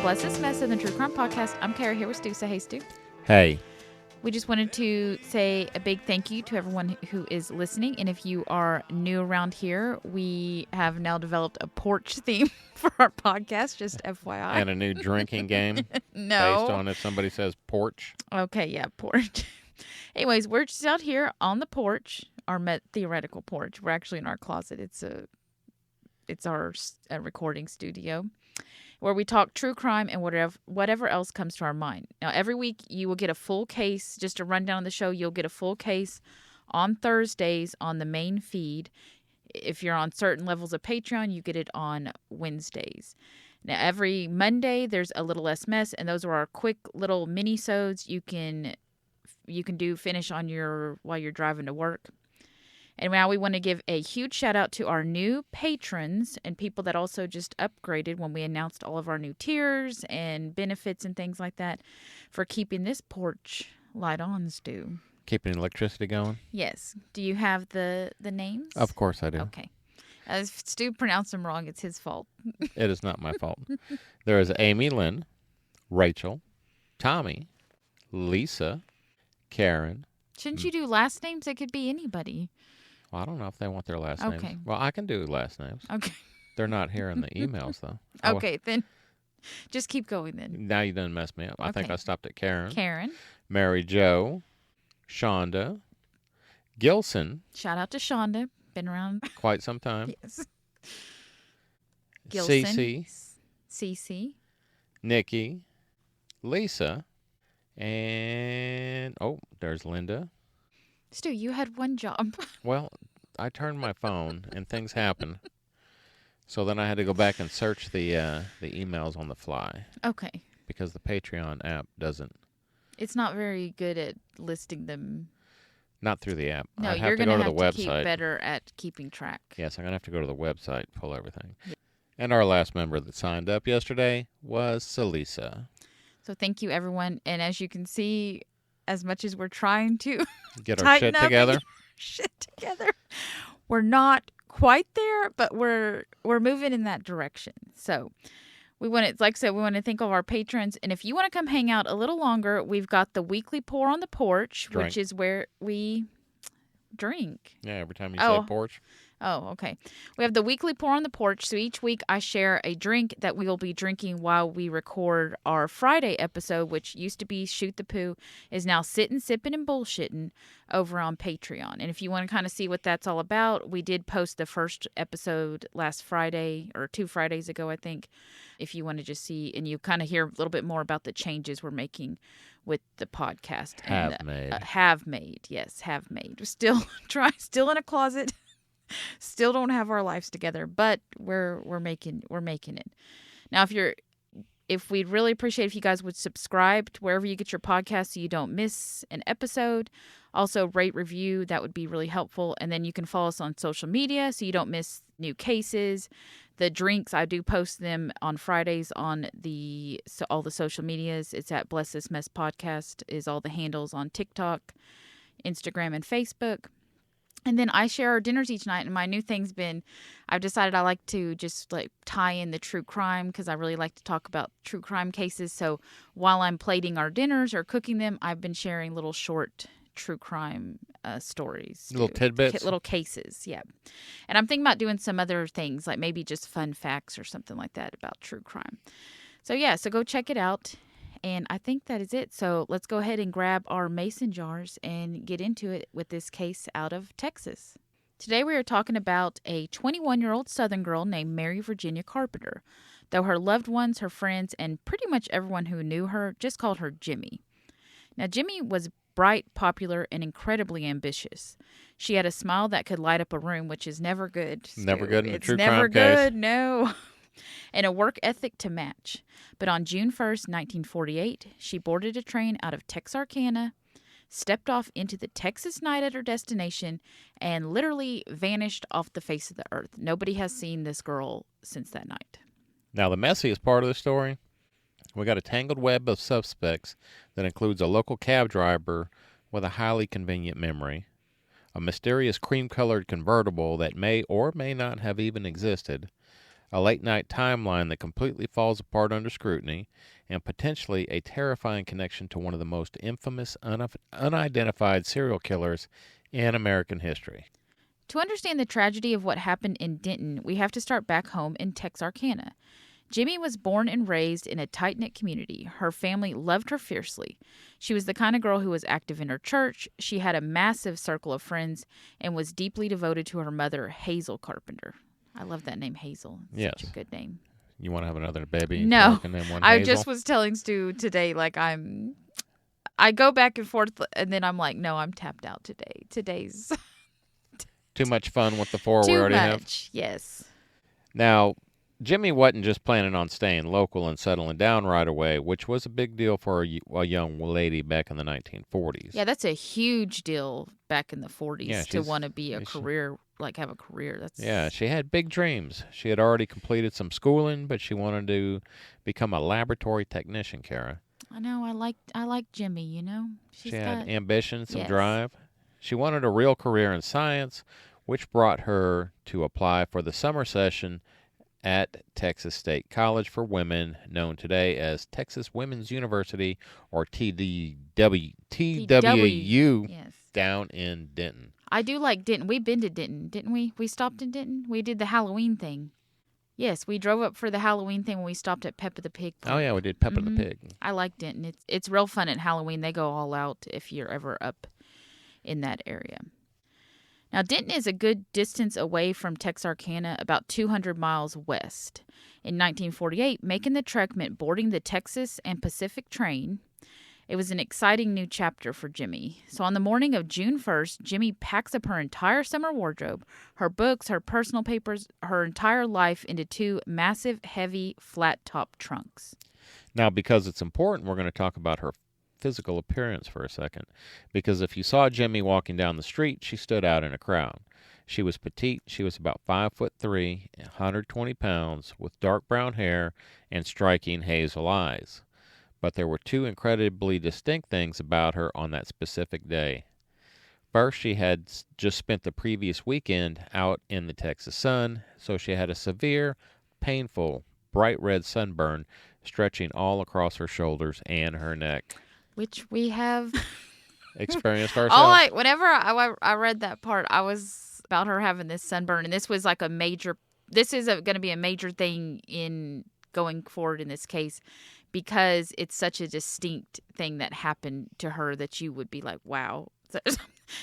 Bless This Mess in the True Crime Podcast. I'm Kara here with Stu. Say hey, Stu. Hey. We just wanted to say a big thank you to everyone who is listening. And if you are new around here, we have now developed a porch theme for our podcast, just FYI. And a new drinking game. No. Based on if somebody says porch. Okay, yeah, porch. Anyways, we're just out here on the porch, our theoretical porch. We're actually in our closet. It's our recording studio, where we talk true crime and whatever else comes to our mind. Now, every week you will get a full case, just a rundown of the show. You'll get a full case on Thursdays on the main feed. If you're on certain levels of Patreon, you get it on Wednesdays. Now, every Monday there's a little less mess, and those are our quick little mini-sodes you can finish on while you're driving to work. And now we want to give a huge shout out to our new patrons and people that also just upgraded when we announced all of our new tiers and benefits and things like that for keeping this porch light on, Stu. Keeping electricity going? Yes. Do you have the names? Of course I do. Okay. If Stu pronounced them wrong, it's his fault. It is not my fault. There is Amy Lynn, Rachel, Tommy, Lisa, Karen. Shouldn't you do last names? It could be anybody. Well, I don't know if they want their last Okay. names. Well, I can do last names. Okay. They're not here in the emails, though. Okay, then just keep going then. Now you done messed me up. I think I stopped at Karen. Karen. Mary Jo, Shonda, Gilson. Shout out to Shonda. Been around Quite some time. Yes. Gilson. Cece. Nikki, Lisa, and there's Linda. Stu, you had one job. Well, I turned my phone and things happened. So then I had to go back and search the emails on the fly. Okay. Because the Patreon app doesn't. It's not very good at listing them. Not through the app. No, I'd you're going to have to website. keep better at keeping track. Yes, I'm going to have to go to the website, pull everything. Yeah. And our last member that signed up yesterday was Salisa. So thank you, everyone. And as you can see, as much as we're trying to get our shit together, we're not quite there, but we're moving in that direction. So we want to, like I said, we want to thank all of our patrons. And if you want to come hang out a little longer, we've got the weekly pour on the porch, which is where we drink. Yeah, every time you say porch. Oh, okay. We have the weekly pour on the porch. So each week I share a drink that we will be drinking while we record our Friday episode, which used to be Shoot the Poo, is now Sittin', Sippin', and Bullshittin' over on Patreon. And if you want to kind of see what that's all about, we did post the first episode last Friday or 2 Fridays ago, I think. If you want to just see and you kind of hear a little bit more about the changes we're making with the podcast. Have made. We're still in a closet. Still don't have our lives together, but we're making it. Now, if we'd really appreciate if you guys would subscribe to wherever you get your podcasts so you don't miss an episode. Also, rate, review, that would be really helpful. And then you can follow us on social media so you don't miss new cases. The drinks, I do post them on Fridays on all the social medias. It's at Bless This Mess Podcast is all the handles on TikTok, Instagram, and Facebook. And then I share our dinners each night. And my new thing's been, I've decided I like to just tie in the true crime because I really like to talk about true crime cases. So while I'm plating our dinners or cooking them, I've been sharing little short true crime stories. Little tidbits? Little cases, yeah. And I'm thinking about doing some other things, like maybe just fun facts or something like that about true crime. So yeah, so go check it out. And I think that is it. So let's go ahead and grab our mason jars and get into it with this case out of Texas. Today we are talking about a 21-year-old Southern girl named Mary Virginia Carpenter, though her loved ones, her friends, and pretty much everyone who knew her just called her Jimmie. Now, Jimmie was bright, popular, and incredibly ambitious. She had a smile that could light up a room, which is never good. Never good in a true crime case. It's never good, no. And a work ethic to match. But on June 1st, 1948, she boarded a train out of Texarkana stepped off into the Texas night at her destination, and literally vanished off the face of the earth. Nobody has seen this girl since that night. Now, the messiest part of the story, we got a tangled web of suspects that includes a local cab driver with a highly convenient memory, a mysterious cream-colored convertible that may or may not have even existed, a late-night timeline that completely falls apart under scrutiny, and potentially a terrifying connection to one of the most infamous unidentified serial killers in American history. To understand the tragedy of what happened in Denton, we have to start back home in Texarkana. Jimmie was born and raised in a tight-knit community. Her family loved her fiercely. She was the kind of girl who was active in her church. She had a massive circle of friends and was deeply devoted to her mother, Hazel Carpenter. I love that name, Hazel. It's Yes. such a good name. You want to have another baby? No. I Hazel? just was telling Stu today, like, I go back and forth, and then I'm like, no, I'm tapped out today. Today's Too much fun with the four we too already have. much. Yes. Now, Jimmie wasn't just planning on staying local and settling down right away, which was a big deal for a young lady back in the 1940s. Yeah, that's a huge deal back in the 40s Yeah, to want to be have a career. Yeah, she had big dreams. She had already completed some schooling, but she wanted to become a laboratory technician, Kara. I know. I like Jimmie, you know. She had ambition, some Yes. drive. She wanted a real career in science, which brought her to apply for the summer session at Texas State College for Women, known today as Texas Women's University, or TWU, Yes. down in Denton. I do like Denton. We've been to Denton, didn't we? We stopped in Denton. We did the Halloween thing. Yes, we drove up for the Halloween thing when we stopped at Peppa the Pig Park. Oh, yeah, we did Peppa the Pig. I like Denton. It's real fun at Halloween. They go all out if you're ever up in that area. Now, Denton is a good distance away from Texarkana, about 200 miles west. In 1948, making the trek meant boarding the Texas and Pacific train. It was an exciting new chapter for Jimmie. So on the morning of June 1st, Jimmie packs up her entire summer wardrobe, her books, her personal papers, her entire life into two massive, heavy, flat-top trunks. Now, because it's important, we're going to talk about her physical appearance for a second. Because if you saw Jimmie walking down the street, she stood out in a crowd. She was petite. She was about 5'3", 120 pounds, with dark brown hair and striking hazel eyes. But there were two incredibly distinct things about her on that specific day. First, she had just spent the previous weekend out in the Texas sun, so she had a severe, painful, bright red sunburn stretching all across her shoulders and her neck. Which we have experienced ourselves. Whenever I read that part, I was about her having this sunburn, and this was like this is going to be a major thing in going forward in this case, because it's such a distinct thing that happened to her that you would be like, wow,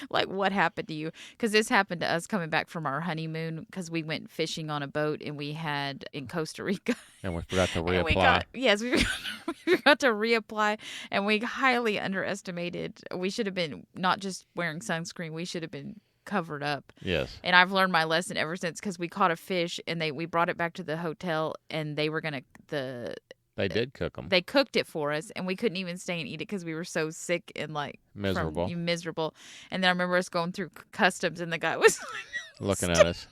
like what happened to you? Because this happened to us coming back from our honeymoon, because we went fishing on a boat and we had in Costa Rica. And we forgot to reapply. We forgot to reapply, and we highly underestimated. We should have been not just wearing sunscreen, we should have been covered up. Yes. And I've learned my lesson ever since, because we caught a fish and we brought it back to the hotel, and they were going to, they did cook them. They cooked it for us, and we couldn't even stay and eat it because we were so sick and like miserable. And then I remember us going through customs, and the guy was looking at us.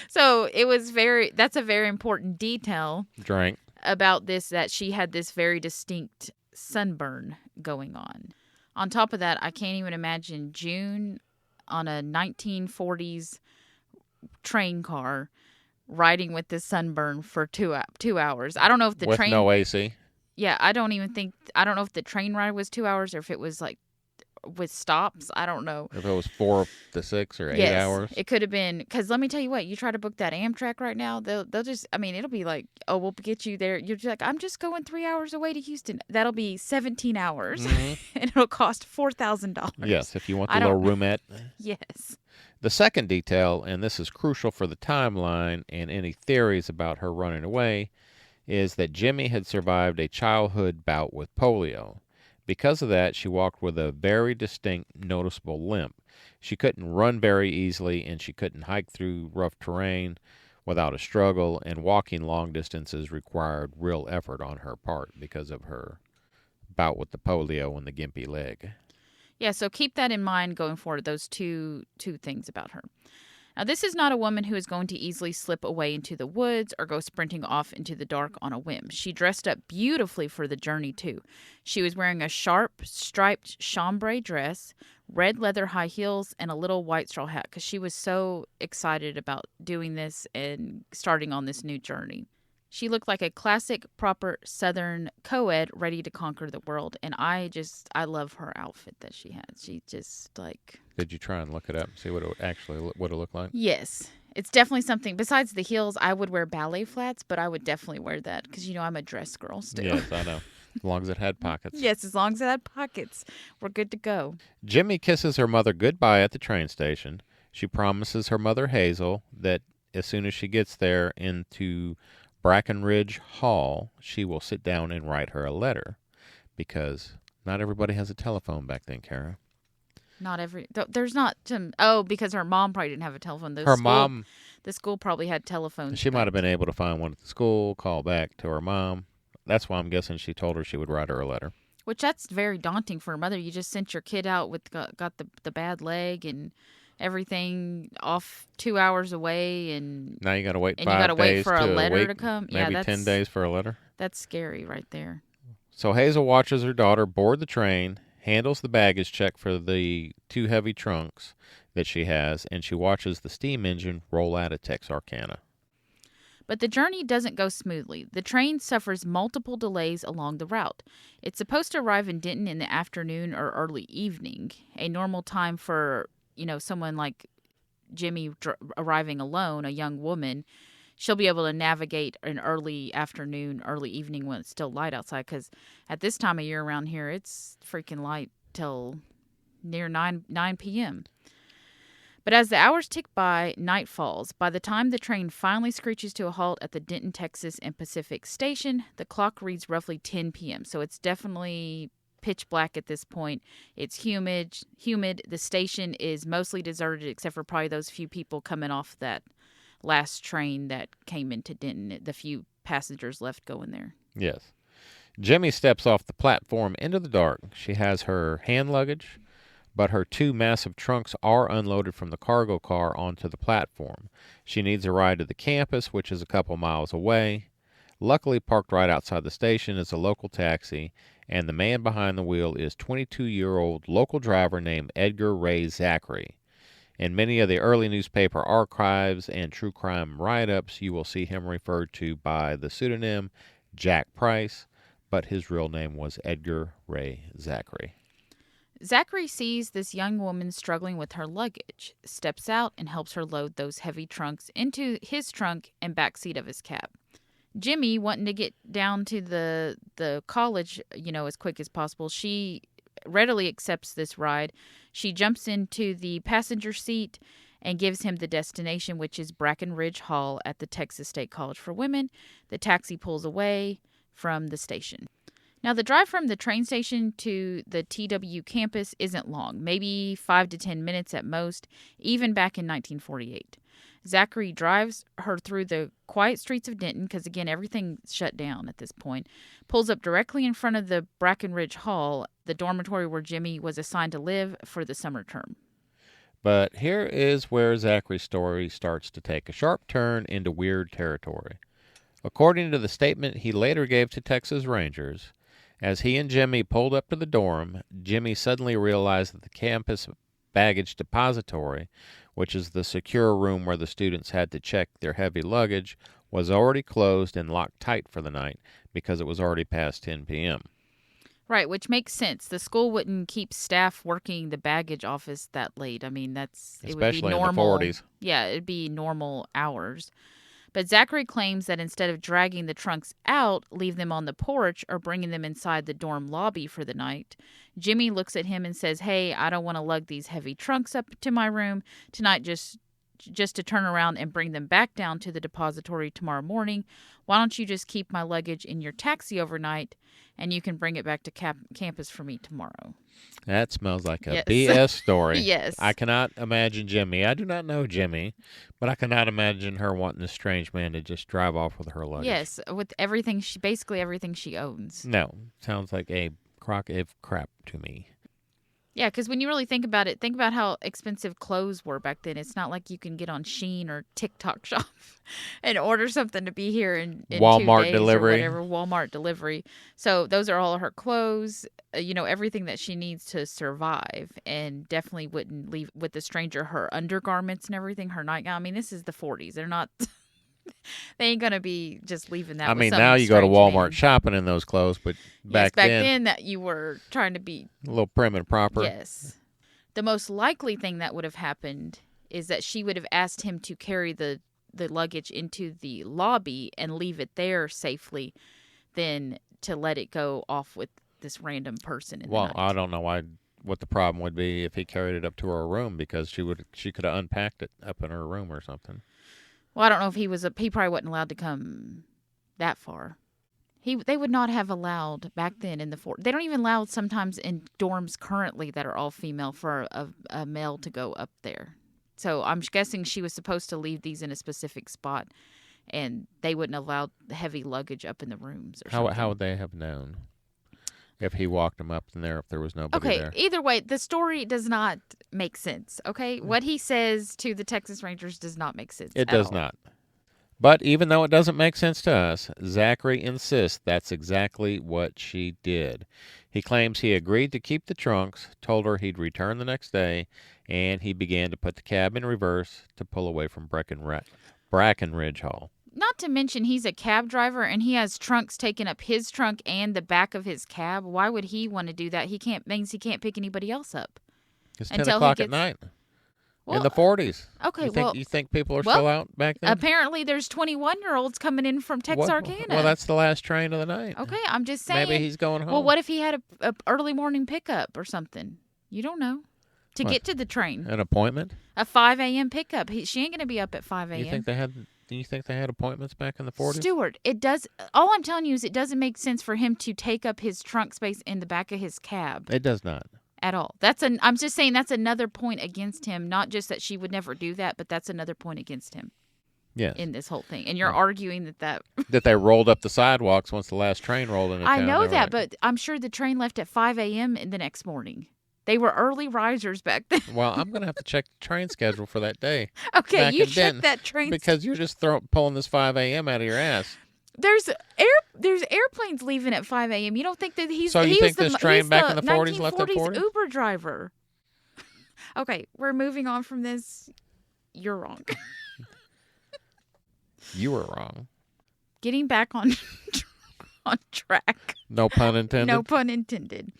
So it was that's a very important detail. Drink. About this, that she had this very distinct sunburn going on. On top of that, I can't even imagine June on a 1940s train car riding with this sunburn for 2 hours. I don't know if the train... With no AC? Yeah, I don't know if the train ride was 2 hours or if it was like with stops. I don't know. If it was 4 to 6 or 8 hours? It could have been, because let me tell you what, you try to book that Amtrak right now, they'll just, it'll be like, oh, we'll get you there. You're just like, I'm just going 3 hours away to Houston. That'll be 17 hours, and it'll cost $4,000. Yes, if you want the little roomette. Yes. The second detail, and this is crucial for the timeline and any theories about her running away, is that Jimmie had survived a childhood bout with polio. Because of that, she walked with a very distinct, noticeable limp. She couldn't run very easily, and she couldn't hike through rough terrain without a struggle, and walking long distances required real effort on her part because of her bout with the polio and the gimpy leg. Yeah, so keep that in mind going forward, those two things about her. Now, this is not a woman who is going to easily slip away into the woods or go sprinting off into the dark on a whim. She dressed up beautifully for the journey, too. She was wearing a sharp, striped chambray dress, red leather high heels, and a little white straw hat because she was so excited about doing this and starting on this new journey. She looked like a classic, proper Southern co-ed ready to conquer the world. And I love her outfit that she had. She just like... Did you try and look it up and see what it actually would have looked like? Yes. It's definitely something. Besides the heels, I would wear ballet flats, but I would definitely wear that because, I'm a dress girl still. Yes, I know. As long as it had pockets. Yes, as long as it had pockets, we're good to go. Jimmie kisses her mother goodbye at the train station. She promises her mother, Hazel, that as soon as she gets there into Brackenridge Hall, she will sit down and write her a letter because not everybody has a telephone back then, Kara. There's not some, because her mom probably didn't have a telephone. The school probably had telephones. She might have been able to find one at the school, call back to her mom. That's why I'm guessing she told her she would write her a letter. Which that's very daunting for a mother. You just sent your kid out with got the bad leg and everything off 2 hours away, and now you got to wait 5 days. And you got to wait for a letter to come. Maybe yeah, 10 days for a letter. That's scary right there. So Hazel watches her daughter board the train, handles the baggage check for the 2 heavy trunks that she has, and she watches the steam engine roll out of Texarkana. But the journey doesn't go smoothly. The train suffers multiple delays along the route. It's supposed to arrive in Denton in the afternoon or early evening, a normal time for, someone like Jimmie arriving alone, a young woman. She'll be able to navigate an early afternoon, early evening when it's still light outside, because at this time of year around here, it's freaking light till near 9 p.m. But as the hours tick by, night falls. By the time the train finally screeches to a halt at the Denton, Texas and Pacific station, the clock reads roughly 10 p.m. So it's definitely pitch black at this point. It's humid. The station is mostly deserted except for probably those few people coming off that last train that came into Denton, the few passengers left going there. Yes. Jimmie steps off the platform into the dark. She has her hand luggage, but her 2 massive trunks are unloaded from the cargo car onto the platform. She needs a ride to the campus, which is a couple miles away. Luckily, parked right outside the station is a local taxi, and the man behind the wheel is 22-year-old local driver named Edgar Ray Zachary. In many of the early newspaper archives and true crime write-ups, you will see him referred to by the pseudonym Jack Price, but his real name was Edgar Ray Zachary. Zachary sees this young woman struggling with her luggage, steps out, and helps her load those heavy trunks into his trunk and back seat of his cab. Jimmie, wanting to get down to the college, as quick as possible, she readily accepts this ride. She jumps into the passenger seat and gives him the destination, which is Brackenridge Hall at the Texas State College for Women. The taxi pulls away from the station. Now, the drive from the train station to the TW campus isn't long, maybe 5 to 10 minutes at most, even back in 1948. Zachary drives her through the quiet streets of Denton, because, again, everything's shut down at this point, pulls up directly in front of the Brackenridge Hall, the dormitory where Jimmie was assigned to live for the summer term. But here is where Zachary's story starts to take a sharp turn into weird territory. According to the statement he later gave to Texas Rangers, as he and Jimmie pulled up to the dorm, Jimmie suddenly realized that the campus baggage depository, which is the secure room where the students had to check their heavy luggage, was already closed and locked tight for the night because it was already past 10 p.m. Right, which makes sense. The school wouldn't keep staff working the baggage office that late. I mean, especially it would be normal. In the 40s. Yeah, it'd be normal hours. But Zachary claims that instead of dragging the trunks out, leave them on the porch, or bringing them inside the dorm lobby for the night, Jimmie looks at him and says, "Hey, I don't want to lug these heavy trunks up to my room tonight just to turn around and bring them back down to the depository tomorrow morning. Why don't you just keep my luggage in your taxi overnight, and you can bring it back to campus for me tomorrow?" That smells like a BS story. Yes. I cannot imagine Jimmie. I do not know Jimmie, but I cannot imagine her wanting a strange man to just drive off with her luggage. Yes, with basically everything she owns. No, sounds like a crock of crap to me. Yeah, because when you really think about it, think about how expensive clothes were back then. It's not like you can get on Shein or TikTok Shop and order something to be here in Walmart 2 days delivery. or whatever. Walmart delivery. So those are all her clothes, everything that she needs to survive, and definitely wouldn't leave with the stranger her undergarments and everything, her nightgown. I mean, this is the 40s. They're not... They ain't gonna be just leaving that. I with mean, some now you go to strange Walmart man. shopping in those clothes, but Yes, back then, that you were trying to be. a little prim and proper. Yes. The most likely thing that would have happened is that she would have asked him to carry the luggage into the lobby and leave it there safely, than to let it go off with this random person in the Well, night. I don't know what the problem would be if he carried it up to her room, because she could have unpacked it up in her room or something. Well, I don't know if he probably wasn't allowed to come that far. They would not have allowed back then in the fort. They don't even allow sometimes in dorms currently that are all female for a male to go up there. So I'm guessing she was supposed to leave these in a specific spot, and they wouldn't allow heavy luggage up in the rooms or something. How would they have known if he walked them up in there if there was nobody there? Either way, the story does not make sense, okay? What he says to the Texas Rangers does not make sense It at does all. not. But even though it doesn't make sense to us, Zachary insists that's exactly what she did. He claims he agreed to keep the trunks, told her he'd return the next day, and he began to put the cab in reverse to pull away from Brackenridge Hall. Not to mention he's a cab driver and he has trunks taking up his trunk and the back of his cab. Why would he want to do that? Means he can't pick anybody else up. It's 10 Until he o'clock gets- at night. Well, In the 40s. okay, You think people are well, still out back then? apparently there's 21-year-olds coming in from Texarkana. Well, that's the last train of the night. Okay, I'm just saying. Maybe he's going home. Well, what if he had a early morning pickup or something? You don't know. To What? get to the train. An appointment? A 5 a.m. pickup. She ain't going to be up at 5 a.m. You think they had appointments back in the 40s? Stuart, all I'm telling you is it doesn't make sense for him to take up his trunk space in the back of his cab. It does not. At all. I'm just saying that's another point against him. Not just that she would never do that, but that's another point against him. Yes. In this whole thing. And you're arguing that That they rolled up the sidewalks once the last train rolled into town. I know They were that, like, but I'm sure the train left at 5 a.m. the next morning. They were early risers back then. Well, I'm going to have to check the train schedule for that day. Okay, back you in check Denton, that train. Because you're just pulling this 5 a.m. out of your ass. There's airplanes leaving at 5 a.m. You don't think that So you think this train back in the 40s left at 1940s 40? Uber driver. Okay, we're moving on from this. You're wrong. You were wrong. Getting back on track. No pun intended? No pun intended.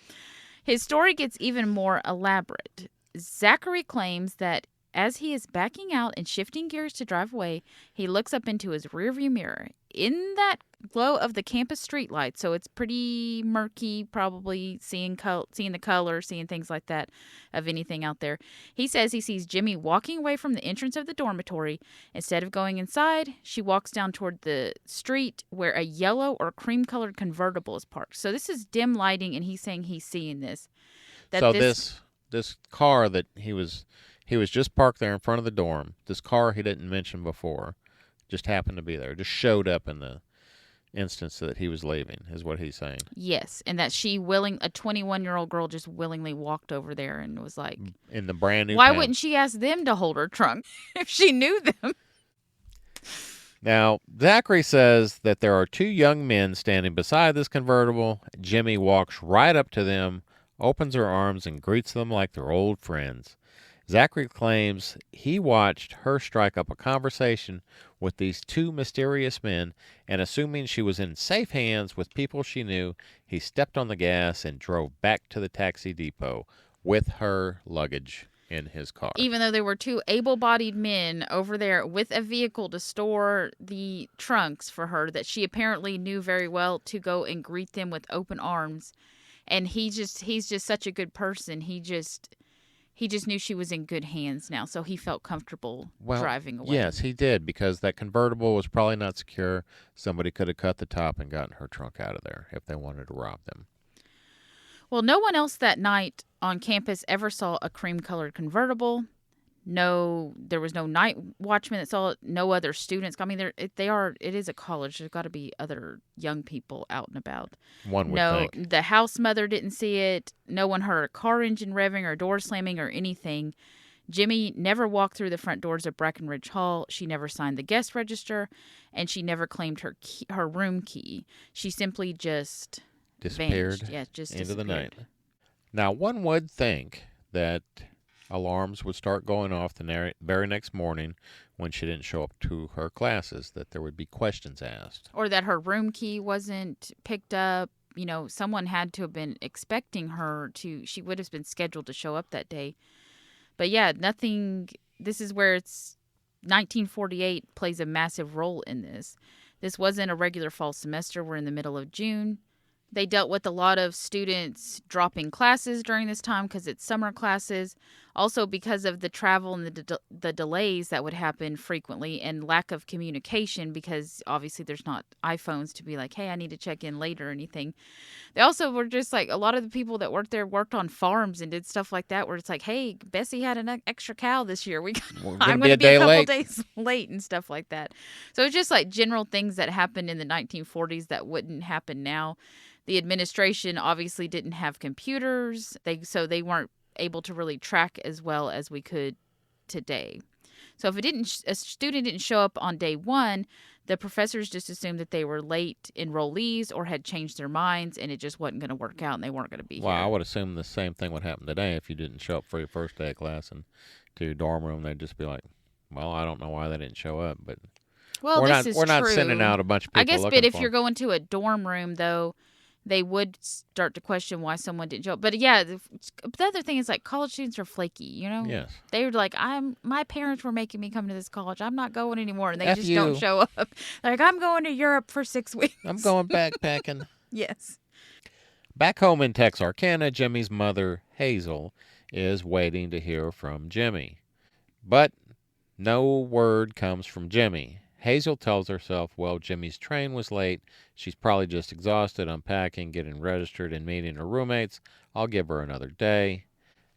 His story gets even more elaborate. Zachary claims that as he is backing out and shifting gears to drive away, he looks up into his rearview mirror. In that glow of the campus streetlight, so it's pretty murky, probably seeing the color, seeing things like that of anything out there. He says he sees Jimmie walking away from the entrance of the dormitory. Instead of going inside, she walks down toward the street where a yellow or cream-colored convertible is parked. So this is dim lighting, and he's saying he's seeing this. So this car that he was just parked there in front of the dorm. This car he didn't mention before just happened to be there. Just showed up in the instance that he was leaving, is what he's saying. Yes, and that a 21-year-old girl just willingly walked over there and was like... In the brand new Why town. wouldn't she ask them to hold her trunk if she knew them? Now, Zachary says that there are two young men standing beside this convertible. Jimmie walks right up to them, opens her arms, and greets them like they're old friends. Zachary claims he watched her strike up a conversation with these two mysterious men, and assuming she was in safe hands with people she knew, he stepped on the gas and drove back to the taxi depot with her luggage in his car. Even though there were two able-bodied men over there with a vehicle to store the trunks for her that she apparently knew very well, to go and greet them with open arms. And he's just such a good person. He just knew she was in good hands now, so he felt comfortable driving away. Yes, he did, because that convertible was probably not secure. Somebody could have cut the top and gotten her trunk out of there if they wanted to rob them. Well, no one else that night on campus ever saw a cream-colored convertible. There was no night watchman that saw it. No other students. I mean, it is a college. There's got to be other young people out and about. One would think. The house mother didn't see it. No one heard a car engine revving or door slamming or anything. Jimmie never walked through the front doors of Brackenridge Hall. She never signed the guest register, and she never claimed her room key. She simply just disappeared. Vanished. Yeah, just into disappeared. the night. Now, one would think that alarms would start going off the very next morning when she didn't show up to her classes, that there would be questions asked. Or that her room key wasn't picked up. Someone had to have been expecting her she would have been scheduled to show up that day. But yeah, nothing, this is where 1948 plays a massive role in this. This wasn't a regular fall semester. We're in the middle of June. They dealt with a lot of students dropping classes during this time because it's summer classes. Also because of the travel and the delays that would happen frequently and lack of communication, because obviously there's not iPhones to be like, hey, I need to check in later or anything. They also were just like, a lot of the people that worked there worked on farms and did stuff like that where it's like, hey, Bessie had an extra cow this year. I'm going to be a couple days late and stuff like that. So it's just like general things that happened in the 1940s that wouldn't happen now. The administration obviously didn't have computers, so they weren't able to really track as well as we could today. So if a student didn't show up on day one, the professors just assumed that they were late enrollees or had changed their minds, and it just wasn't going to work out, and they weren't going to be here. Well, I would assume the same thing would happen today if you didn't show up for your first day of class and to your dorm room. They'd just be like, well, I don't know why they didn't show up, but we're not sending out a bunch of people. I guess, but if you're going to a dorm room, though, they would start to question why someone didn't show up. But yeah, the other thing is, like, college students are flaky, Yes. They were like, my parents were making me come to this college. I'm not going anymore. And they just don't show up. They're like, I'm going to Europe for 6 weeks. I'm going backpacking. Yes. Back home in Texarkana, Jimmie's mother, Hazel, is waiting to hear from Jimmie. But no word comes from Jimmie. Hazel tells herself, well, Jimmie's train was late. She's probably just exhausted unpacking, getting registered, and meeting her roommates. I'll give her another day.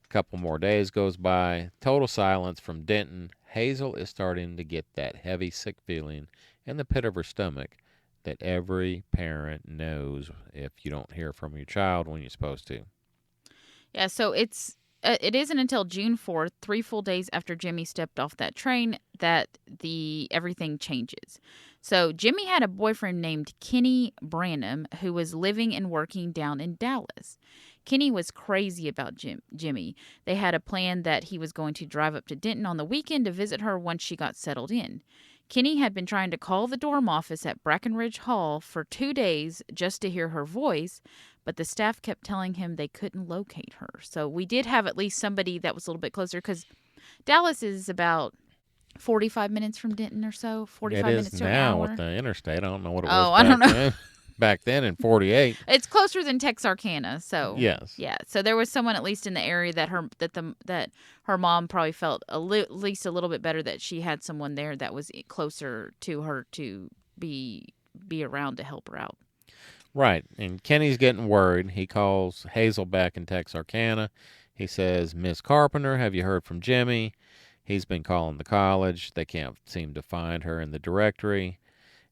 A couple more days goes by. Total silence from Denton. Hazel is starting to get that heavy, sick feeling in the pit of her stomach that every parent knows if you don't hear from your child when you're supposed to. Yeah, so it isn't until June 4th, 3 full days after Jimmie stepped off that train, that everything changes. So Jimmie had a boyfriend named Kenny Branham who was living and working down in Dallas. Kenny was crazy about Jimmie. They had a plan that he was going to drive up to Denton on the weekend to visit her once she got settled in. Kenny had been trying to call the dorm office at Brackenridge Hall for 2 days just to hear her voice, but the staff kept telling him they couldn't locate her. So we did have at least somebody that was a little bit closer, because Dallas is about 45 minutes from Denton or so, 45 minutes to an hour. It is now with the interstate. I don't know what it was I don't know. then. Back then in 48. It's closer than Texarkana, so yes. Yeah. So there was someone at least in the area that her mom probably felt at least a little bit better that she had someone there that was closer to her to be around to help her out. Right. And Kenny's getting worried. He calls Hazel back in Texarkana. He says, Miss Carpenter, have you heard from Jimmie? He's been calling the college. They can't seem to find her in the directory.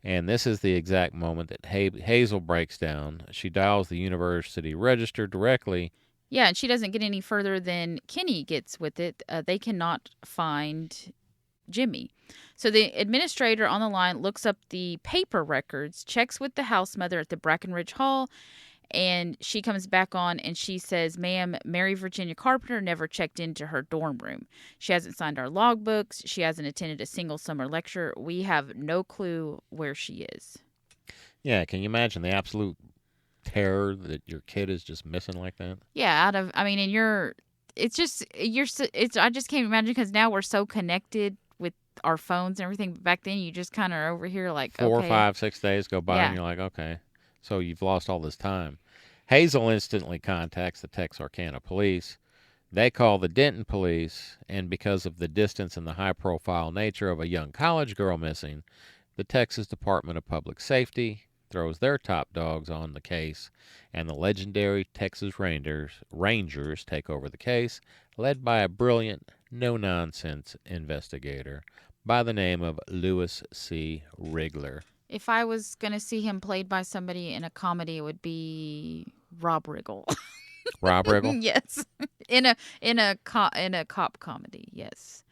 And this is the exact moment that Hazel breaks down. She dials the university register directly. Yeah, and she doesn't get any further than Kenny gets with it. They cannot find Jimmie. So the administrator on the line looks up the paper records, checks with the house mother at the Brackenridge Hall, and she comes back on and she says, ma'am, Mary Virginia Carpenter never checked into her dorm room. She hasn't signed our logbooks. She hasn't attended a single summer lecture. We have no clue where she is. Yeah, can you imagine the absolute terror that your kid is just missing like that? Yeah, I just can't imagine, because now we're so connected with our phones and everything. But back then you just kind of over here like, 4, okay. 5, 6 days go by and you're like, okay. So you've lost all this time. Hazel instantly contacts the Texarkana police. They call the Denton police, and because of the distance and the high-profile nature of a young college girl missing, the Texas Department of Public Safety throws their top dogs on the case, and the legendary Texas Rangers take over the case, led by a brilliant, no-nonsense investigator by the name of Lewis C. Rigler. If I was going to see him played by somebody in a comedy, it would be Rob Riggle. Rob Riggle? Yes. In a cop comedy, yes.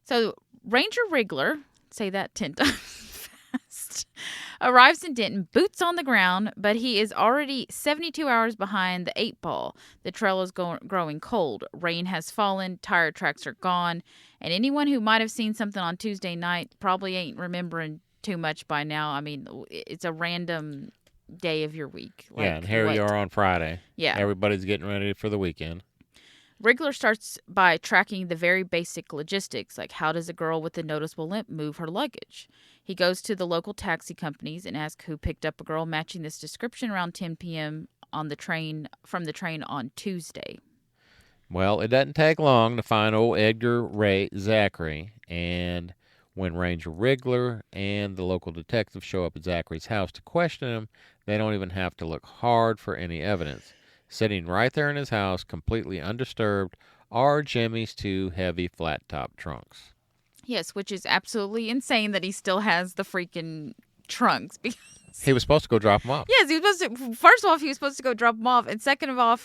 So Ranger Rigler, say that 10 times fast, arrives in Denton, boots on the ground, but he is already 72 hours behind the 8 ball. The trail is growing cold. Rain has fallen, tire tracks are gone, and anyone who might have seen something on Tuesday night probably ain't remembering too much by now. I mean, it's a random day of your week. Like, yeah, and here you are on Friday. Yeah. Everybody's getting ready for the weekend. Rigler starts by tracking the very basic logistics, like how does a girl with a noticeable limp move her luggage? He goes to the local taxi companies and asks who picked up a girl matching this description around 10 p.m. on the train on Tuesday. Well, it doesn't take long to find old Edgar Ray Zachary, and when Ranger Rigler and the local detective show up at Zachary's house to question him, they don't even have to look hard for any evidence. Sitting right there in his house, completely undisturbed, are Jimmie's 2 heavy flat-top trunks. Yes, which is absolutely insane that he still has the freaking trunks. Because he was supposed to go drop them off. Yes, he was supposed to. First of all, he was supposed to go drop them off, and second of all,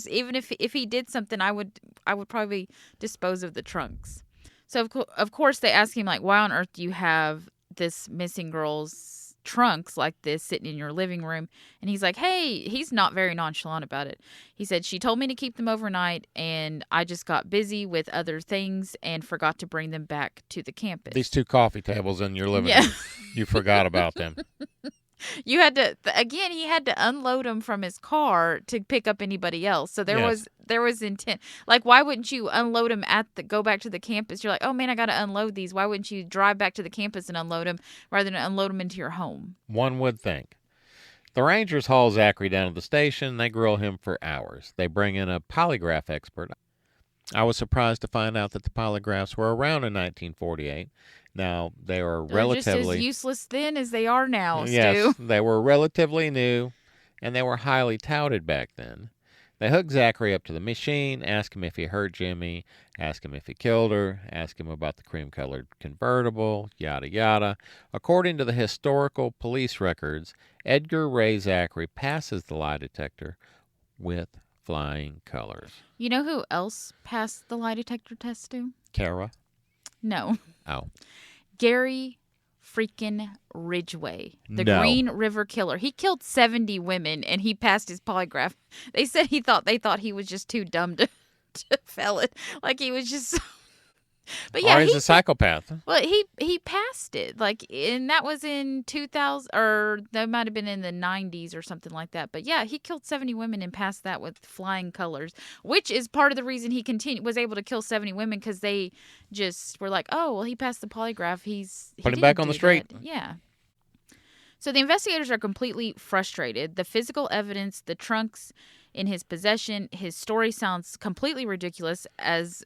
even if he did something, I would probably dispose of the trunks. So of course they ask him, like, why on earth do you have this missing girl's trunks like this sitting in your living room? And he's like, hey, he's not very nonchalant about it. He said, she told me to keep them overnight, and I just got busy with other things and forgot to bring them back to the campus. These 2 coffee tables in your living room, you forgot about them. You had to, again, he had to unload them from his car to pick up anybody else. So there was intent. Like, why wouldn't you unload them go back to the campus? You're like, oh man, I got to unload these. Why wouldn't you drive back to the campus and unload them rather than unload them into your home? One would think. The Rangers haul Zachary down to the station. They grill him for hours. They bring in a polygraph expert. I was surprised to find out that the polygraphs were around in 1948. Now, they were relatively... just as useless then as they are now, Stu. Yes, they were relatively new, and they were highly touted back then. They hook Zachary up to the machine, ask him if he hurt Jimmie, ask him if he killed her, ask him about the cream-colored convertible, yada yada. According to the historical police records, Edgar Ray Zachary passes the lie detector with flying colors. You know who else passed the lie detector test, Stu? Kara? No. Oh. Gary freaking Ridgway, the Green River Killer. He killed 70 women, and he passed his polygraph. They said they thought he was just too dumb to fail it. Like, he was just... But yeah, or he's a psychopath. Well, he passed it. Like, and that was in 2000, or that might have been in the 90s or something like that. But yeah, he killed 70 women and passed that with flying colors, which is part of the reason he was able to kill 70 women, because they just were like, oh, well, he passed the polygraph. He put him back on the street. That. Yeah. So the investigators are completely frustrated. The physical evidence, the trunks in his possession, his story sounds completely ridiculous. As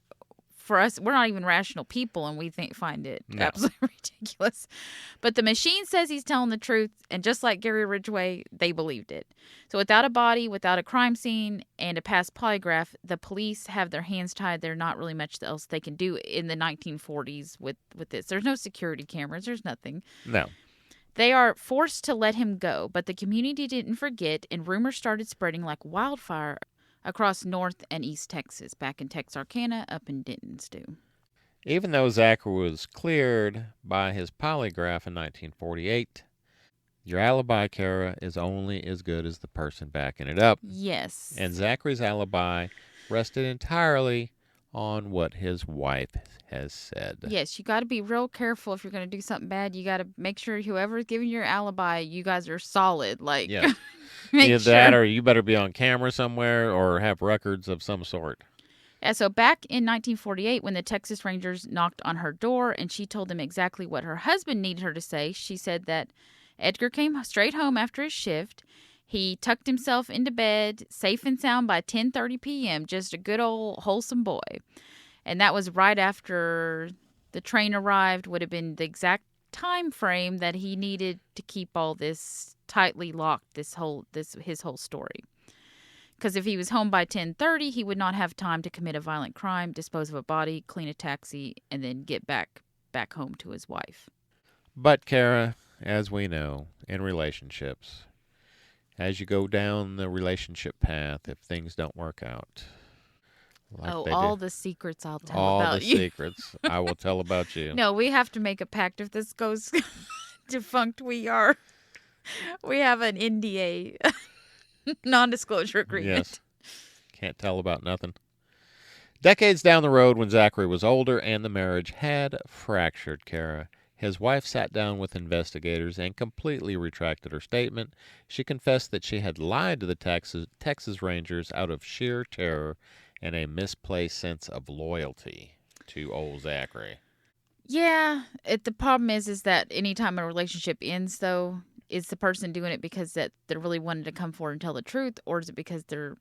for us, we're not even rational people, and we find it absolutely ridiculous. But the machine says he's telling the truth, and just like Gary Ridgway, they believed it. So without a body, without a crime scene, and a past polygraph, the police have their hands tied. There's not really much else they can do in the 1940s with this. There's no security cameras. There's nothing. No. They are forced to let him go, but the community didn't forget, and rumors started spreading like wildfire across North and East Texas, back in Texarkana, up in Denton, Stu. Even though Zachary was cleared by his polygraph in 1948, your alibi, Kara, is only as good as the person backing it up. Yes. And Zachary's alibi rested entirely on what his wife has said. Yes, you got to be real careful if you're going to do something bad. You got to make sure whoever's giving your alibi, you guys are solid. Like, yes. Either that, or you better be on camera somewhere or have records of some sort. Yeah, so back in 1948, when the Texas Rangers knocked on her door and she told them exactly what her husband needed her to say, she said that Edgar came straight home after his shift. He tucked himself into bed, safe and sound by 10:30 p.m., just a good old wholesome boy. And that was right after the train arrived, would have been the exact time frame that he needed to keep all this tightly locked, his whole story. Because if he was home by 10:30, he would not have time to commit a violent crime, dispose of a body, clean a taxi, and then get back home to his wife. But, Kara, as we know, in relationships, as you go down the relationship path, if things don't work out... all the secrets I'll tell all about the you. secrets I will tell about you. No, we have to make a pact. If this goes defunct, we have an NDA, non-disclosure agreement. Yes. Can't tell about nothing. Decades down the road, when Zachary was older and the marriage had fractured, Kara, his wife sat down with investigators and completely retracted her statement. She confessed that she had lied to the Texas Rangers out of sheer terror and a misplaced sense of loyalty to old Zachary. Yeah, the problem is that anytime a relationship ends, though, is the person doing it because that they really wanted to come forward and tell the truth, or is it because they're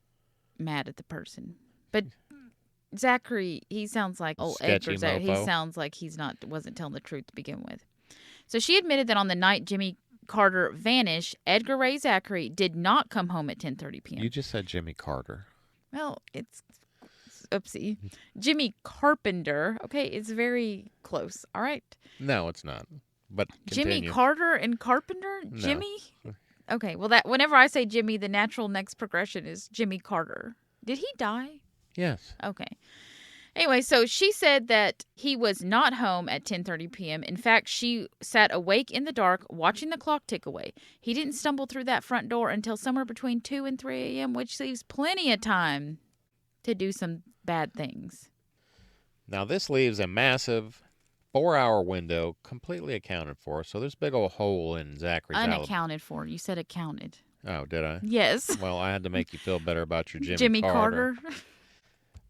mad at the person? But Zachary, he sounds like old Sketchy Edgar. He mofo. sounds like wasn't telling the truth to begin with. So she admitted that on the night Jimmie Carter vanished, Edgar Ray Zachary did not come home at 10:30 p.m. You just said Jimmy Carter. Well, it's oopsie. Jimmie Carpenter. Okay, it's very close. All right. No, it's not. But continue. Jimmie Carter and Carpenter? No. Jimmie? Okay, well, that whenever I say Jimmie, the natural next progression is Jimmie Carter. Did he die? Yes. Okay. Anyway, so she said that he was not home at 10:30 p.m. In fact, she sat awake in the dark watching the clock tick away. He didn't stumble through that front door until somewhere between 2 and 3 a.m., which leaves plenty of time to do some bad things. Now, this leaves a massive 4-hour window completely accounted for. So there's a big old hole in Zachary's alibi. Unaccounted for. You said accounted. Oh, did I? Yes. Well, I had to make you feel better about your Jimmie Carter.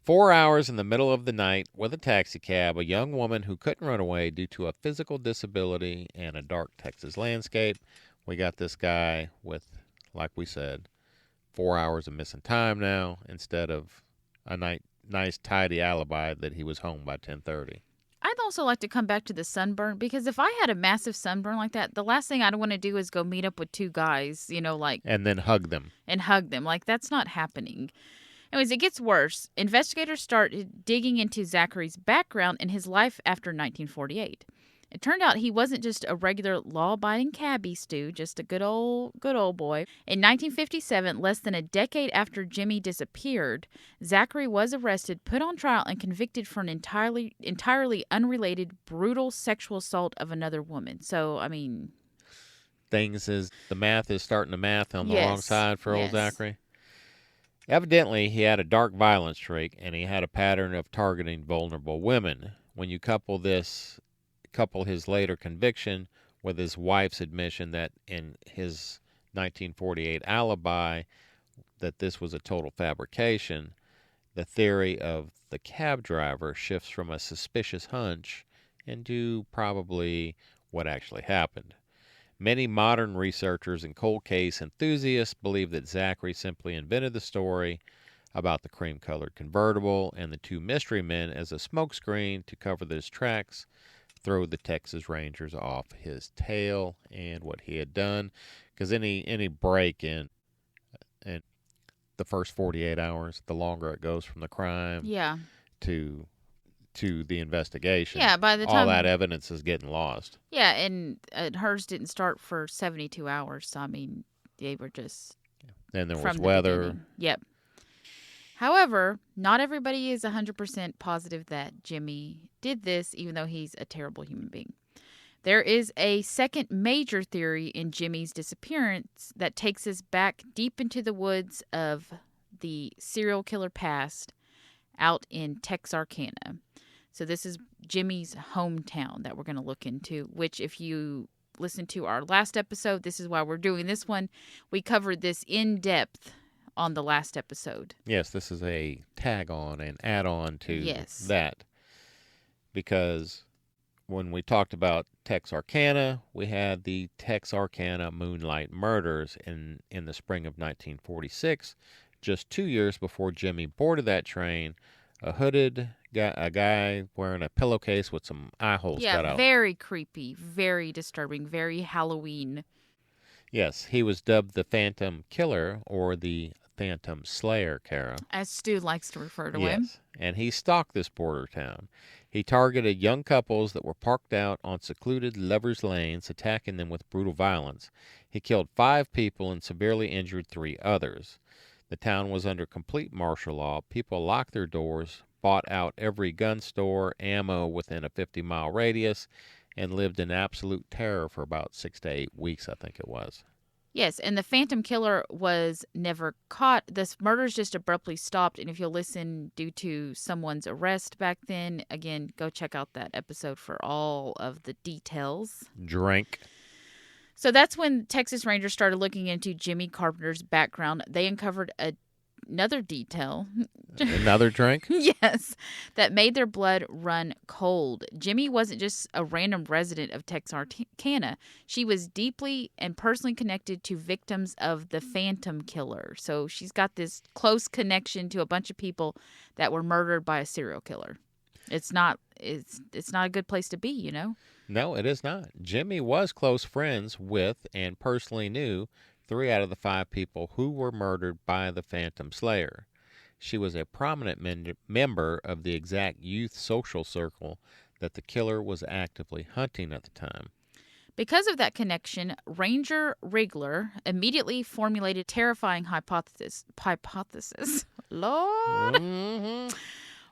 4 hours in the middle of the night with a taxi cab, a young woman who couldn't run away due to a physical disability and a dark Texas landscape. We got this guy with, like we said, 4 hours of missing time now instead of a nice tidy alibi that he was home by 10:30. I'd also like to come back to the sunburn, because if I had a massive sunburn like that, the last thing I'd want to do is go meet up with two guys, and then hug them. Like, that's not happening. Anyways, it gets worse. Investigators started digging into Zachary's background and his life after 1948. It turned out he wasn't just a regular law-abiding cabbie, Stu, just a good old boy. In 1957, less than a decade after Jimmie disappeared, Zachary was arrested, put on trial, and convicted for an entirely unrelated, brutal sexual assault of another woman. So, I mean... the math is starting to math on the Yes, wrong side for old yes. Zachary. Evidently, he had a dark violence streak, and he had a pattern of targeting vulnerable women. When you couple his later conviction with his wife's admission that in his 1948 alibi that this was a total fabrication, the theory of the cab driver shifts from a suspicious hunch into probably what actually happened. Many modern researchers and cold case enthusiasts believe that Zachary simply invented the story about the cream-colored convertible and the two mystery men as a smokescreen to cover his tracks, throw the Texas Rangers off his tail and what he had done. Because any break in the first 48 hours, the longer it goes from the crime to the investigation, by the time all that evidence is getting lost. Yeah, and hers didn't start for 72 hours. So, I mean, they were just... Then there was from the weather. beginning. Yep. However, not everybody is 100% positive that Jimmie did this, even though he's a terrible human being. There is a second major theory in Jimmie's disappearance that takes us back deep into the woods of the serial killer past out in Texarkana. So this is Jimmie's hometown that we're going to look into, which if you listen to our last episode, this is why we're doing this one. We covered this in depth on the last episode. Yes, this is a tag-on and add-on to that. Because when we talked about Texarkana, we had the Texarkana Moonlight Murders in the spring of 1946, just 2 years before Jimmie boarded that train a hooded guy, a guy wearing a pillowcase with some eye holes cut Yeah, out. very creepy, very disturbing, very Halloween. Yes, he was dubbed the Phantom Killer or the Phantom Slayer, Kara. As Stu likes to refer to him. Yes, and he stalked this border town. He targeted young couples that were parked out on secluded lovers' lanes, attacking them with brutal violence. He killed 5 people and severely injured 3 others. The town was under complete martial law. People locked their doors, bought out every gun store, ammo within a 50-mile radius, and lived in absolute terror for about 6 to 8 weeks, I think it was. Yes, and the Phantom Killer was never caught. This murders just abruptly stopped, and if you'll listen due to someone's arrest back then, again, go check out that episode for all of the details. Drink. So that's when Texas Rangers started looking into Jimmie Carpenter's background. They uncovered another detail. Another drink? Yes, that made their blood run cold. Jimmie wasn't just a random resident of Texarkana. She was deeply and personally connected to victims of the Phantom Killer. So she's got this close connection to a bunch of people that were murdered by a serial killer. It's not a good place to be, you know? No, it is not. Jimmie was close friends with and personally knew 3 out of the 5 people who were murdered by the Phantom Slayer. She was a prominent member of the exact youth social circle that the killer was actively hunting at the time. Because of that connection, Ranger Wrigler immediately formulated a terrifying hypothesis. Lord! Mm-hmm.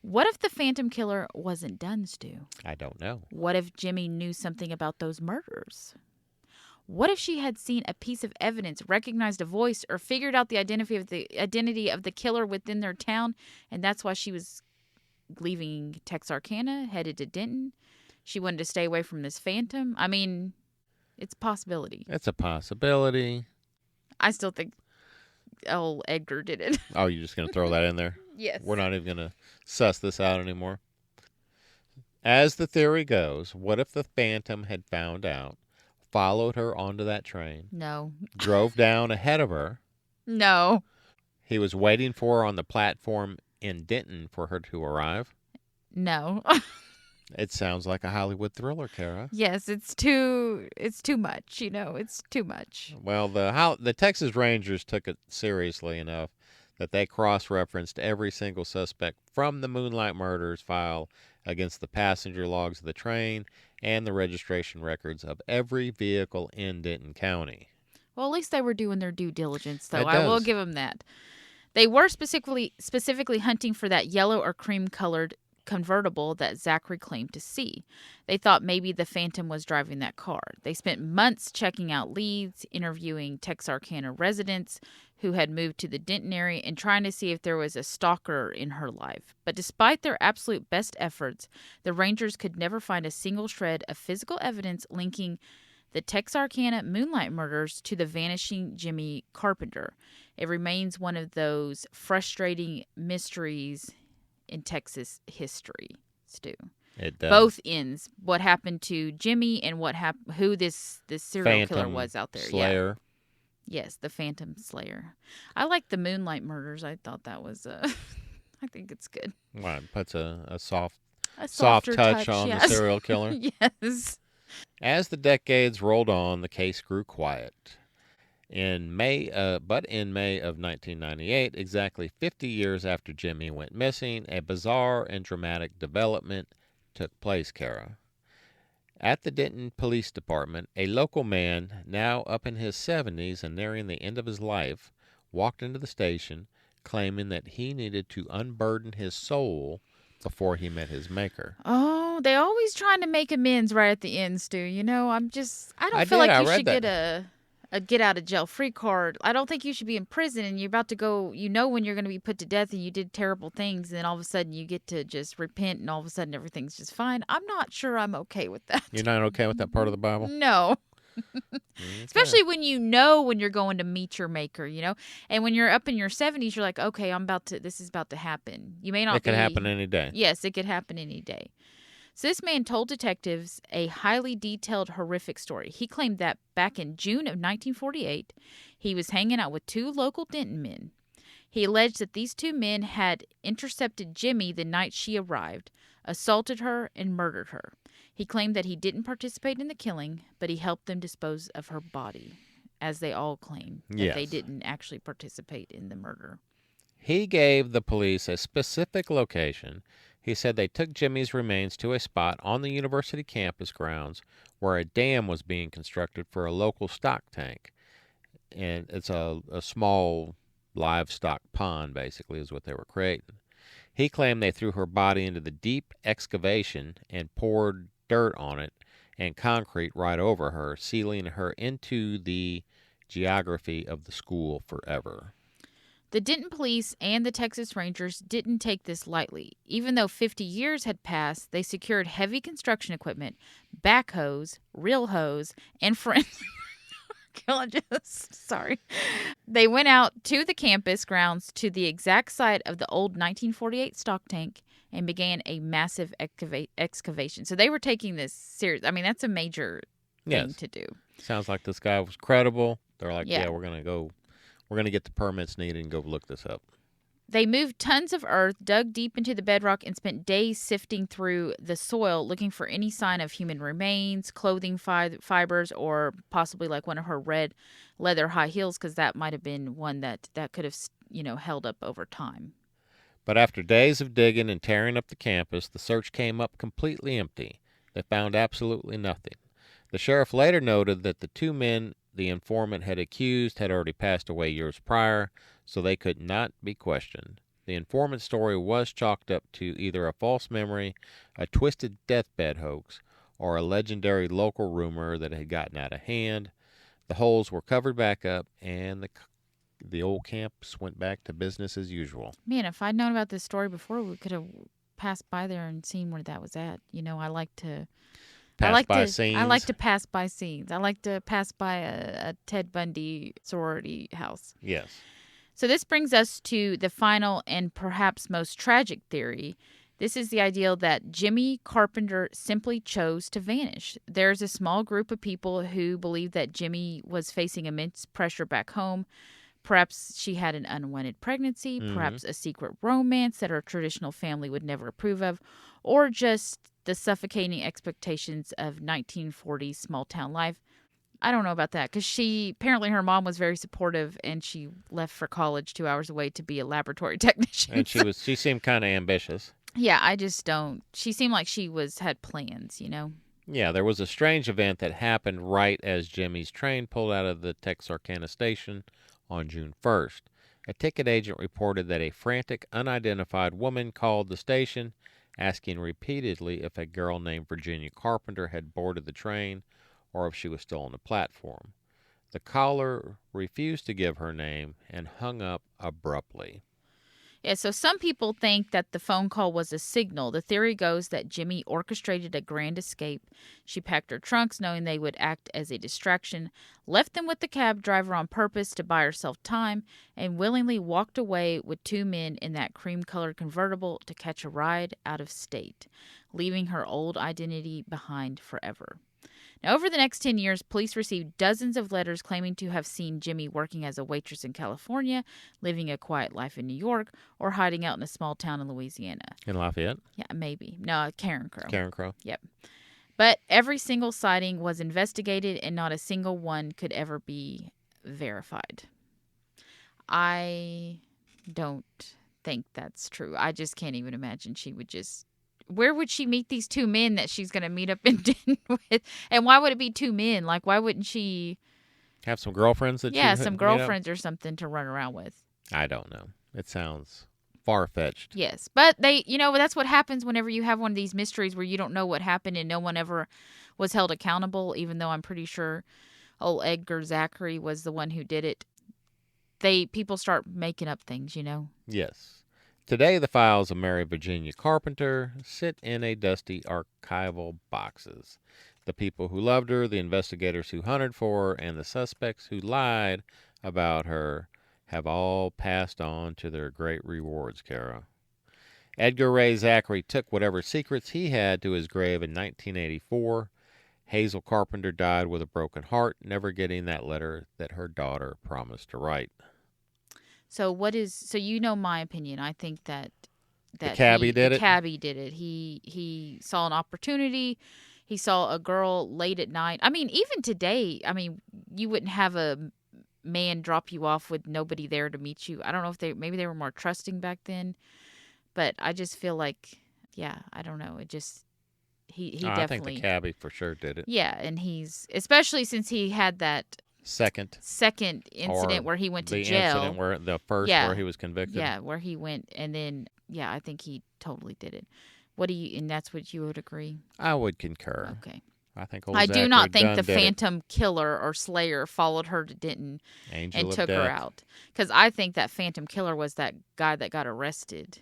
What if the Phantom Killer wasn't done, Stu? I don't know. What if Jimmie knew something about those murders? What if she had seen a piece of evidence, recognized a voice, or figured out the identity of the killer within their town, and that's why she was leaving Texarkana, headed to Denton? She wanted to stay away from this phantom. I mean, it's a possibility. It's a possibility. I still think old Edgar did it. Oh, you're just going to throw that in there? Yes. We're not even going to suss this out anymore. As the theory goes, what if the Phantom had found out, followed her onto that train, No. drove down ahead of her? No. He was waiting for her on the platform in Denton for her to arrive? No. It sounds like a Hollywood thriller, Kara. Yes, it's too much, you know, it's too much. Well, the Texas Rangers took it seriously enough that they cross-referenced every single suspect from the Moonlight Murders file against the passenger logs of the train and the registration records of every vehicle in Denton County. Well, at least they were doing their due diligence, though. It I will does. give them that. They were specifically hunting for that yellow or cream-colored convertible that Zachary claimed to see. They thought maybe the Phantom was driving that car. They spent months checking out leads, interviewing Texarkana residents who had moved to the Denton area, and trying to see if there was a stalker in her life. But despite their absolute best efforts, the Rangers could never find a single shred of physical evidence linking the Texarkana Moonlight Murders to the vanishing Jimmie Carpenter. It remains one of those frustrating mysteries in Texas history, Stu. It does. Both ends. What happened to Jimmie and who this serial killer Phantom was out there. Slayer. Yeah. Yes, the Phantom Slayer. I like the Moonlight Murders. I thought that was I think it's good. Well, it puts a soft Softer touch on yes. the serial killer. Yes. As the decades rolled on, the case grew quiet. In May of 1998, exactly 50 years after Jimmie went missing, a bizarre and dramatic development took place, Kara. At the Denton Police Department, a local man, now up in his 70s and nearing the end of his life, walked into the station claiming that he needed to unburden his soul before he met his maker. Oh, they always trying to make amends right at the end, Stu. You know, I don't feel like you should get a get out of jail free card. I don't think you should be in prison and you're about to go, you know, when you're going to be put to death and you did terrible things, and then all of a sudden you get to just repent and all of a sudden everything's just fine. I'm not sure I'm okay with that. You're not okay with that part of the Bible? No. Okay. Especially when you know when you're going to meet your maker, you know? And when you're up in your 70s, you're like, okay, this is about to happen. You may not It could happen any day. Yes, it could happen any day. So this man told detectives a highly detailed, horrific story. He claimed that back in June of 1948, he was hanging out with 2 local Denton men. He alleged that these two men had intercepted Jimmie the night she arrived, assaulted her, and murdered her. He claimed that he didn't participate in the killing, but he helped them dispose of her body, as they all claim that they didn't actually participate in the murder. He gave the police a specific location. He said they took Jimmie's remains to a spot on the university campus grounds where a dam was being constructed for a local stock tank. And it's a small livestock pond, basically, is what they were creating. He claimed they threw her body into the deep excavation and poured dirt on it and concrete right over her, sealing her into the geography of the school forever. The Denton police and the Texas Rangers didn't take this lightly. Even though 50 years had passed, they secured heavy construction equipment, backhoes, real hose, and Sorry. They went out to the campus grounds to the exact site of the old 1948 stock tank and began a massive excavation. So they were taking this serious. I mean, that's a major thing to do. Sounds like this guy was credible. They're like, yeah, we're going to get the permits needed and go look this up. They moved tons of earth, dug deep into the bedrock, and spent days sifting through the soil looking for any sign of human remains, clothing fibers, or possibly like one of her red leather high heels, because that might have been one that could have, held up over time. But after days of digging and tearing up the campus, the search came up completely empty. They found absolutely nothing. The sheriff later noted that the two men the informant had accused had already passed away years prior, so they could not be questioned. The informant's story was chalked up to either a false memory, a twisted deathbed hoax, or a legendary local rumor that had gotten out of hand. The holes were covered back up, and the old campus went back to business as usual. Man, if I'd known about this story before, we could have passed by there and seen where that was at. I like to... I like to pass by scenes. I like to pass by a Ted Bundy sorority house. Yes. So this brings us to the final and perhaps most tragic theory. This is the idea that Jimmie Carpenter simply chose to vanish. There's a small group of people who believe that Jimmie was facing immense pressure back home. Perhaps she had an unwanted pregnancy, perhaps a secret romance that her traditional family would never approve of, or just the suffocating expectations of 1940s small-town life. I don't know about that, because apparently her mom was very supportive, and she left for college 2 hours away to be a laboratory technician. And she seemed kind of ambitious. Yeah, I just don't. She seemed like she had plans, Yeah, there was a strange event that happened right as Jimmie's train pulled out of the Texarkana station on June 1st. A ticket agent reported that a frantic, unidentified woman called the station, asking repeatedly if a girl named Virginia Carpenter had boarded the train or if she was still on the platform. The caller refused to give her name and hung up abruptly. Yeah, so some people think that the phone call was a signal. The theory goes that Jimmie orchestrated a grand escape. She packed her trunks knowing they would act as a distraction, left them with the cab driver on purpose to buy herself time, and willingly walked away with two men in that cream-colored convertible to catch a ride out of state, leaving her old identity behind forever. Now, over the next 10 years, police received dozens of letters claiming to have seen Jimmie working as a waitress in California, living a quiet life in New York, or hiding out in a small town in Louisiana. In Lafayette? Yeah, maybe. No, Carencro. Carencro. Yep. But every single sighting was investigated, and not a single one could ever be verified. I don't think that's true. I just can't even imagine she would just... Where would she meet these two men that she's going to meet up in Denton with? And why would it be two men? Like, why wouldn't she... Have some girlfriends some girlfriends or something to run around with. I don't know. It sounds far-fetched. Yes. But that's what happens whenever you have one of these mysteries where you don't know what happened and no one ever was held accountable, even though I'm pretty sure old Edgar Zachary was the one who did it. People start making up things, Yes. Today, the files of Mary Virginia Carpenter sit in a dusty archival boxes. The people who loved her, the investigators who hunted for her, and the suspects who lied about her have all passed on to their great rewards, Kara. Edgar Ray Zachary took whatever secrets he had to his grave in 1984. Hazel Carpenter died with a broken heart, never getting that letter that her daughter promised to write. So you know my opinion. I think that The cabbie did it? The cabbie did it. He saw an opportunity. He saw a girl late at night. I mean, even today, you wouldn't have a man drop you off with nobody there to meet you. I don't know if maybe they were more trusting back then, but I just feel like, yeah, I don't know. It just, he definitely. I think the cabbie for sure did it. Yeah, and especially since he had that second incident where he went to jail. The incident where where he was convicted. Yeah, where he went, and then, yeah, I think he totally did it. And that's what you would agree? I would concur. Okay. I think I do not think the Phantom Killer or Slayer followed her to Denton and took her out. Because I think that Phantom Killer was that guy that got arrested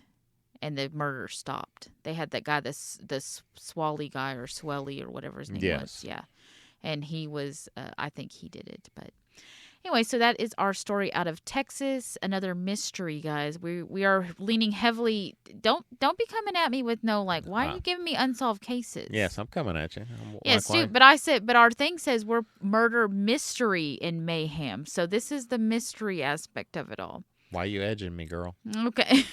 and the murder stopped. They had that guy, the Swally guy or Swelly or whatever his name was. Yeah. And he was, I think he did it. But anyway, so that is our story out of Texas. Another mystery, guys. We are leaning heavily. Don't be coming at me with no, like, why are you giving me unsolved cases? Yes, I'm coming at you. Yes, dude, but our thing says we're murder, mystery, and mayhem. So this is the mystery aspect of it all. Why are you edging me, girl? Okay.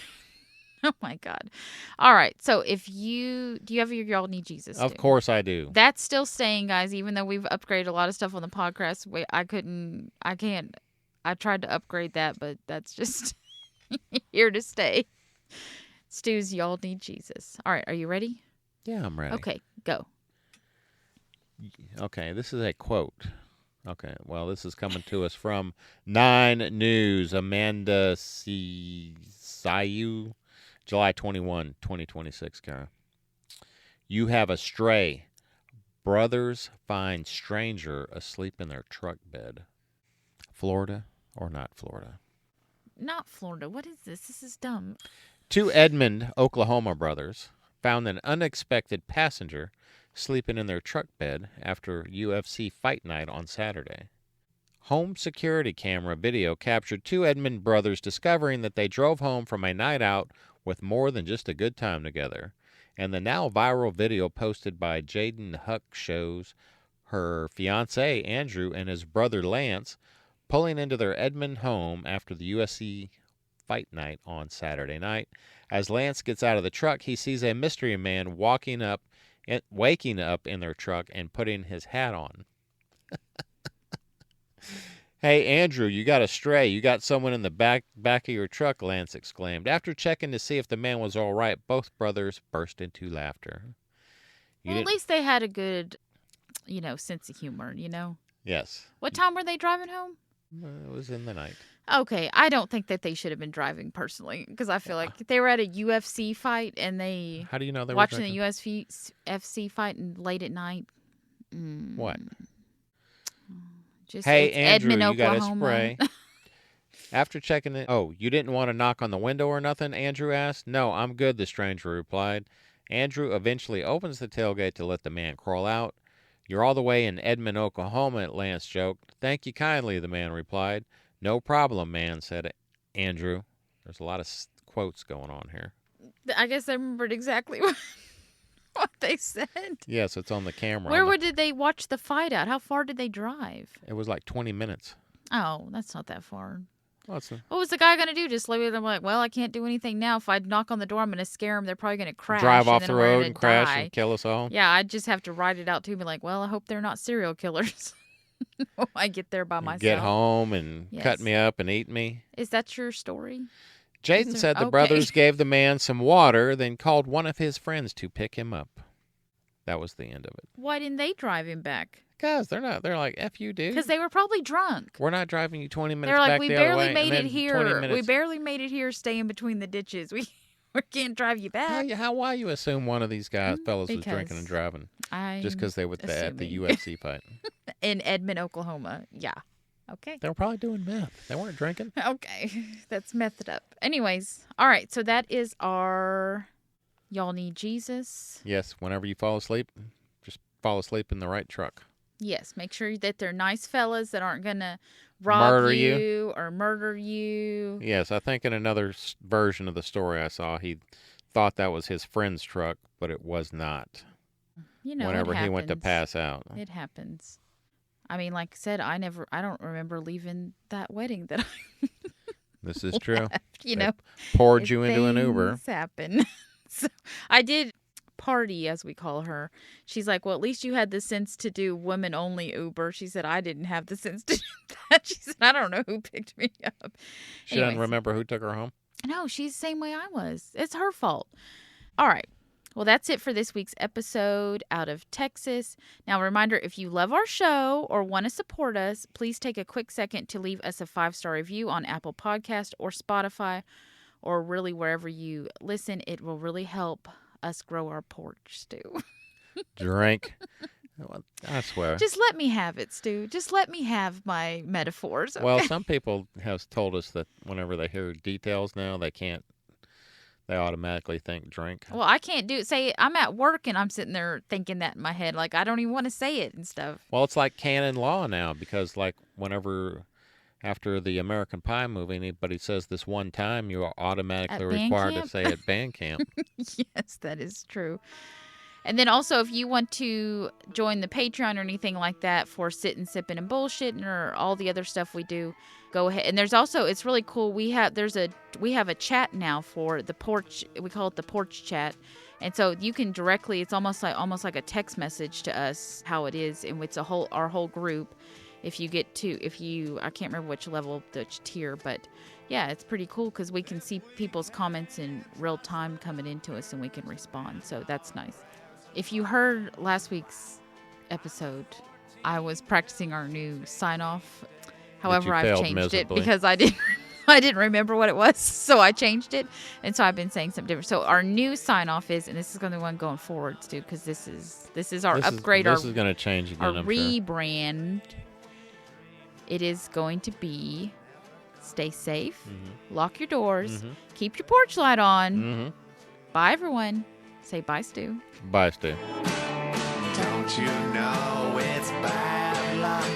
Oh my God. All right. So do you have your Y'all Need Jesus? Of course I do. That's still staying, guys, even though we've upgraded a lot of stuff on the podcast. I tried to upgrade that, but that's just here to stay. Stu's Y'all Need Jesus. All right. Are you ready? Yeah, I'm ready. Okay. Go. Okay. This is a quote. Okay. Well, this is coming to us from 9 News. Amanda Sayu. July 21, 2026, Kara. You have a stray. Brothers find stranger asleep in their truck bed. Florida or not Florida? Not Florida. What is this? This is dumb. 2 Edmond, Oklahoma brothers found an unexpected passenger sleeping in their truck bed after UFC fight night on Saturday. Home security camera video captured 2 Edmond brothers discovering that they drove home from a night out with more than just a good time together. And the now viral video posted by Jaden Huck shows her fiancé, Andrew, and his brother, Lance, pulling into their Edmond home after the UFC fight night on Saturday night. As Lance gets out of the truck, he sees a mystery man waking up in their truck and putting his hat on. Hey, Andrew, you got a stray. You got someone in the back of your truck, Lance exclaimed. After checking to see if the man was all right, both brothers burst into laughter. At least they had a good, sense of humor, Yes. What time were they driving home? It was in the night. Okay, I don't think that they should have been driving personally, because I feel like they were at a UFC fight and they... How do you know they were watching the UFC fight and late at night? What? Hey, Andrew, Edmond, you Oklahoma. got a spray. After checking it... Oh, you didn't want to knock on the window or nothing? Andrew asked. No, I'm good, the stranger replied. Andrew eventually opens the tailgate to let the man crawl out. You're all the way in Edmond, Oklahoma, Lance joked. Thank you kindly, the man replied. No problem, man, said Andrew. There's a lot of quotes going on here. I guess I remembered exactly what they said. Yes, it's on the camera. Where did they watch the fight at? How far did they drive? It was like 20 minutes. Oh, that's not that far. What was the guy going to do? Just lay with them like, well, I can't do anything now. If I knock on the door, I'm going to scare them. They're probably going to crash. Drive off the road and crash and kill us all? Yeah, I'd just have to write it out to me like, well, I hope they're not serial killers. I get there by myself. Get home and cut me up and eat me. Is that your story? Jaden said the brothers gave the man some water, then called one of his friends to pick him up. That was the end of it. Why didn't they drive him back? Because they're not. They're like, F you, dude. Because they were probably drunk. We're not driving you 20 minutes they're like, back the other way. We barely made it here. We barely made it here staying between the ditches. We can't drive you back. Why you assume one of these fellas was drinking and driving? Just because they were at the UFC fight. In Edmond, Oklahoma. Yeah. Okay. They were probably doing meth. They weren't drinking. Okay. That's methed up. Anyways. All right. So that is our Y'all Need Jesus. Yes. Whenever you fall asleep, just fall asleep in the right truck. Yes. Make sure that they're nice fellas that aren't going to rob you or murder you. Yes. I think in another version of the story I saw, he thought that was his friend's truck, but it was not. Whenever he went to pass out. It happens. I mean, like I said, I don't remember leaving that wedding that This is true. You They know, poured you into an Uber. things happen. So I did Party, as we call her. She's like, well, at least you had the sense to do women only Uber. She said, I didn't have the sense to do that. She said, I don't know who picked me up. She doesn't remember who took her home? No, she's the same way I was. It's her fault. All right. Well, that's it for this week's episode out of Texas. Now, a reminder, if you love our show or want to support us, please take a quick second to leave us a 5-star review on Apple Podcast or Spotify, or really wherever you listen. It will really help us grow our porch, Stu. Drink. I swear. Just let me have it, Stu. Just let me have my metaphors. Okay? Well, some people have told us that whenever they hear details now, they automatically think drink. Well, I can't do it. Say, I'm at work and I'm sitting there thinking that in my head. Like, I don't even want to say it and stuff. Well, it's like canon law now, because like whenever after the American Pie movie, anybody says this one time, you are automatically required to say it band camp. Yes, that is true. And then also, if you want to join the Patreon or anything like that for Sittin', Sippin', and Bullshitting or all the other stuff we do, go ahead. And there's also, it's really cool. We have a chat now for the porch. We call it the porch chat. And so you can directly, it's almost like a text message to us how it is, and it's our whole group. I can't remember which level, which tier, but yeah, it's pretty cool because we can see people's comments in real time coming into us and we can respond. So that's nice. If you heard last week's episode, I was practicing our new sign off. However, I've changed it because I didn't remember what it was, so I changed it, and so I've been saying something different. So our new sign off is, and this is going to be one going forward, Stu, because this is our upgrade. This is going to change again. Our rebrand. Sure. It is going to be: stay safe, lock your doors, keep your porch light on. Bye, everyone. Say bye, Stu. Bye, Stu. Don't you know it's bad luck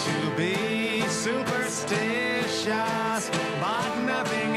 to be superstitious, but nothing